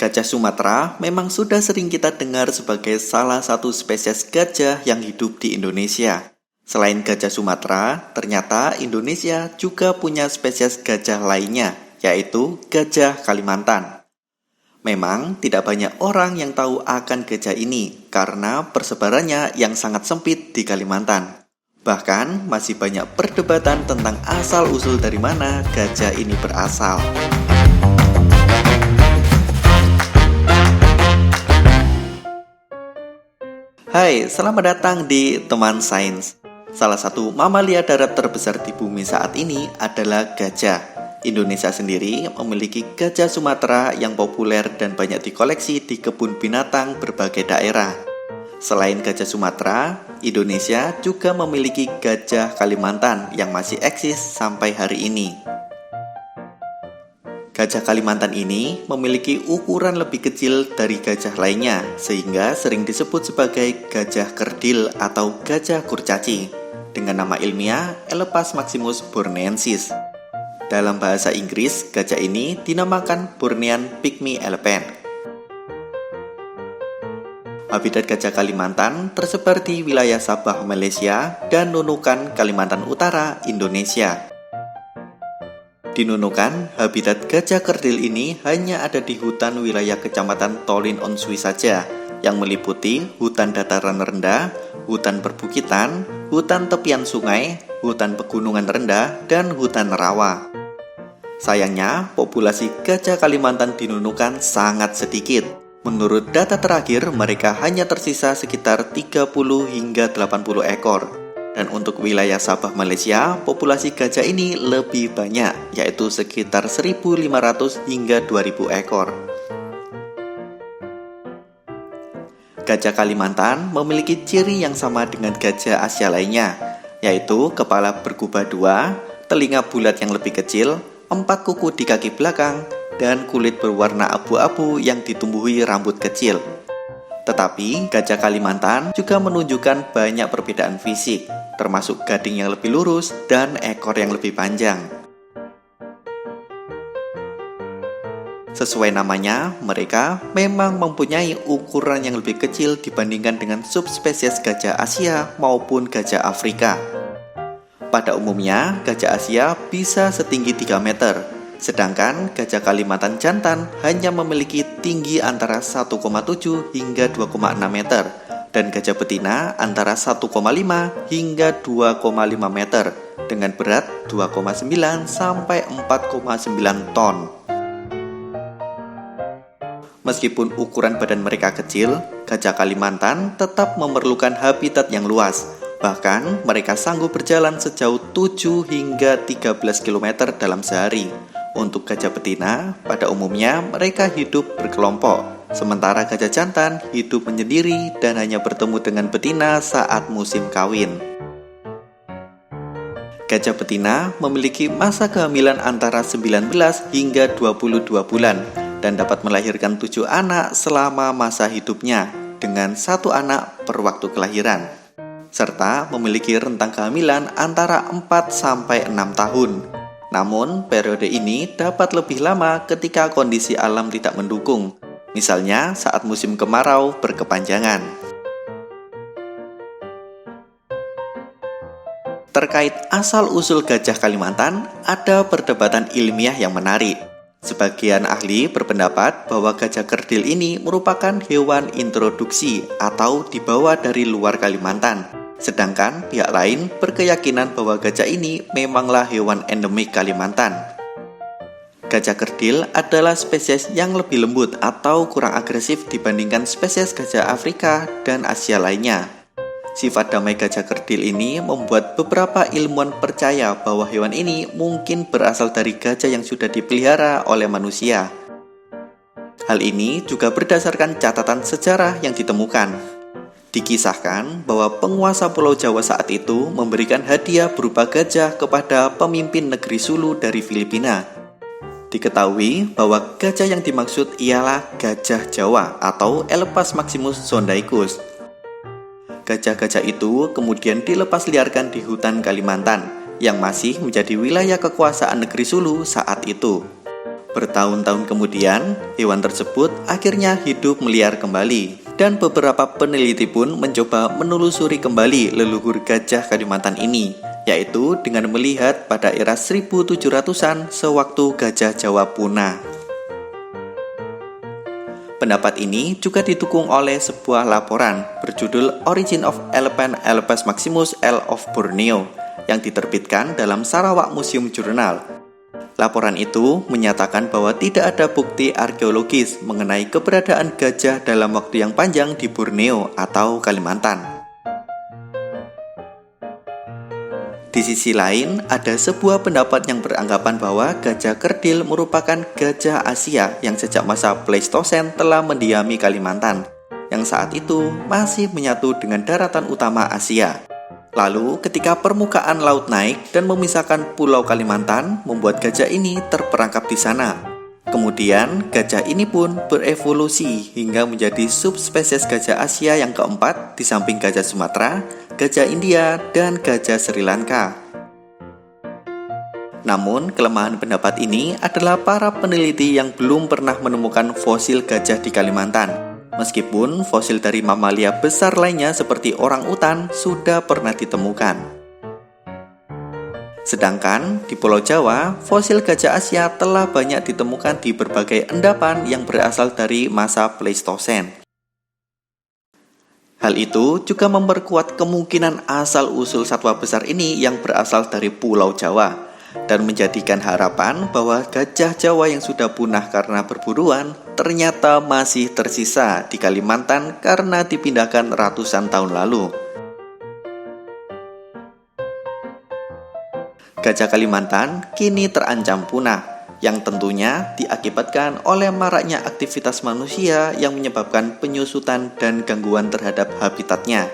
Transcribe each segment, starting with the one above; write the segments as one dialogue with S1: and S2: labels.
S1: Gajah Sumatera memang sudah sering kita dengar sebagai salah satu spesies gajah yang hidup di Indonesia. Selain gajah Sumatera, ternyata Indonesia juga punya spesies gajah lainnya, yaitu gajah Kalimantan. Memang tidak banyak orang yang tahu akan gajah ini karena persebarannya yang sangat sempit di Kalimantan. Bahkan masih banyak perdebatan tentang asal-usul dari mana gajah ini berasal. Hai, selamat datang di Teman Sains. Salah satu mamalia darat terbesar di bumi saat ini adalah gajah. Indonesia sendiri memiliki gajah Sumatera yang populer dan banyak dikoleksi di kebun binatang berbagai daerah. Selain gajah Sumatera, Indonesia juga memiliki gajah Kalimantan yang masih eksis sampai hari ini. Gajah Kalimantan ini memiliki ukuran lebih kecil dari gajah lainnya, sehingga sering disebut sebagai gajah kerdil atau gajah kurcaci, dengan nama ilmiah Elephas maximus borneensis. Dalam bahasa Inggris, gajah ini dinamakan Bornean Pygmy Elephant. Habitat gajah Kalimantan tersebar di wilayah Sabah, Malaysia, dan Nunukan, Kalimantan Utara, Indonesia. Di Nunukan, habitat gajah kerdil ini hanya ada di hutan wilayah Kecamatan Tolin on Sui saja, yang meliputi hutan dataran rendah, hutan perbukitan, hutan tepian sungai, hutan pegunungan rendah, dan hutan rawa. Sayangnya, populasi gajah Kalimantan di Nunukan sangat sedikit. Menurut data terakhir, mereka hanya tersisa sekitar 30 hingga 80 ekor. Dan untuk wilayah Sabah, Malaysia, populasi gajah ini lebih banyak, yaitu sekitar 1.500 hingga 2.000 ekor. Gajah Kalimantan memiliki ciri yang sama dengan gajah Asia lainnya, yaitu kepala bergubah dua, telinga bulat yang lebih kecil, 4 kuku di kaki belakang, dan kulit berwarna abu-abu yang ditumbuhi rambut kecil. Tetapi, gajah Kalimantan juga menunjukkan banyak perbedaan fisik, termasuk gading yang lebih lurus dan ekor yang lebih panjang. Sesuai namanya, mereka memang mempunyai ukuran yang lebih kecil dibandingkan dengan subspesies gajah Asia maupun gajah Afrika. Pada umumnya, gajah Asia bisa setinggi 3 meter, sedangkan gajah Kalimantan jantan hanya memiliki tinggi antara 1,7 hingga 2,6 meter, dan gajah betina antara 1,5 hingga 2,5 meter, dengan berat 2,9 sampai 4,9 ton. Meskipun ukuran badan mereka kecil, gajah Kalimantan tetap memerlukan habitat yang luas. Bahkan, mereka sanggup berjalan sejauh 7 hingga 13 km dalam sehari. Untuk gajah betina, pada umumnya mereka hidup berkelompok, sementara gajah jantan hidup menyendiri dan hanya bertemu dengan betina saat musim kawin. Gajah betina memiliki masa kehamilan antara 19 hingga 22 bulan dan dapat melahirkan 7 anak selama masa hidupnya, dengan 1 anak per waktu kelahiran, serta memiliki rentang kehamilan antara 4 sampai 6 tahun. Namun, periode ini dapat lebih lama ketika kondisi alam tidak mendukung, misalnya saat musim kemarau berkepanjangan. Terkait asal-usul gajah Kalimantan, ada perdebatan ilmiah yang menarik. Sebagian ahli berpendapat bahwa gajah kerdil ini merupakan hewan introduksi atau dibawa dari luar Kalimantan. Sedangkan pihak lain berkeyakinan bahwa gajah ini memanglah hewan endemik Kalimantan. Gajah kerdil adalah spesies yang lebih lembut atau kurang agresif dibandingkan spesies gajah Afrika dan Asia lainnya. Sifat damai gajah kerdil ini membuat beberapa ilmuwan percaya bahwa hewan ini mungkin berasal dari gajah yang sudah dipelihara oleh manusia. Hal ini juga berdasarkan catatan sejarah yang ditemukan. Dikisahkan bahwa penguasa Pulau Jawa saat itu memberikan hadiah berupa gajah kepada pemimpin negeri Sulu dari Filipina. Diketahui bahwa gajah yang dimaksud ialah gajah Jawa atau Elephas maximus zondaicus. Gajah-gajah itu kemudian dilepas liarkan di hutan Kalimantan, yang masih menjadi wilayah kekuasaan negeri Sulu saat itu. Bertahun-tahun kemudian, hewan tersebut akhirnya hidup meliar kembali. Dan beberapa peneliti pun mencoba menelusuri kembali leluhur gajah Kalimantan ini, yaitu dengan melihat pada era 1700-an sewaktu gajah Jawa punah. Pendapat ini juga didukung oleh sebuah laporan berjudul Origin of Elephant Elephas Maximus L of Borneo yang diterbitkan dalam Sarawak Museum Journal. Laporan itu menyatakan bahwa tidak ada bukti arkeologis mengenai keberadaan gajah dalam waktu yang panjang di Borneo atau Kalimantan. Di sisi lain, ada sebuah pendapat yang beranggapan bahwa gajah kerdil merupakan gajah Asia yang sejak masa Pleistosen telah mendiami Kalimantan, yang saat itu masih menyatu dengan daratan utama Asia. Lalu, ketika permukaan laut naik dan memisahkan Pulau Kalimantan, membuat gajah ini terperangkap di sana. Kemudian, gajah ini pun berevolusi hingga menjadi subspesies gajah Asia yang keempat di samping gajah Sumatera, gajah India, dan gajah Sri Lanka. Namun, kelemahan pendapat ini adalah para peneliti yang belum pernah menemukan fosil gajah di Kalimantan. Meskipun fosil dari mamalia besar lainnya seperti orangutan sudah pernah ditemukan. Sedangkan di Pulau Jawa, fosil gajah Asia telah banyak ditemukan di berbagai endapan yang berasal dari masa Pleistosen. Hal itu juga memperkuat kemungkinan asal-usul satwa besar ini yang berasal dari Pulau Jawa, dan menjadikan harapan bahwa gajah Jawa yang sudah punah karena perburuan ternyata masih tersisa di Kalimantan karena dipindahkan ratusan tahun lalu. Gajah Kalimantan kini terancam punah, yang tentunya diakibatkan oleh maraknya aktivitas manusia yang menyebabkan penyusutan dan gangguan terhadap habitatnya.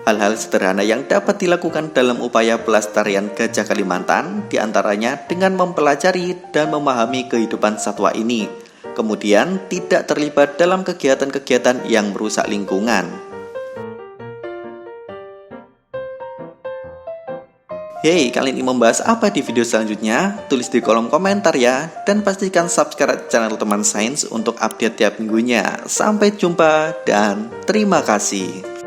S1: Hal-hal sederhana yang dapat dilakukan dalam upaya pelestarian gajah Kalimantan diantaranya dengan mempelajari dan memahami kehidupan satwa ini, kemudian tidak terlibat dalam kegiatan-kegiatan yang merusak lingkungan. Hey, kalian ingin membahas apa di video selanjutnya? Tulis di kolom komentar ya, dan pastikan subscribe channel Teman Sains untuk update tiap minggunya. Sampai jumpa dan terima kasih.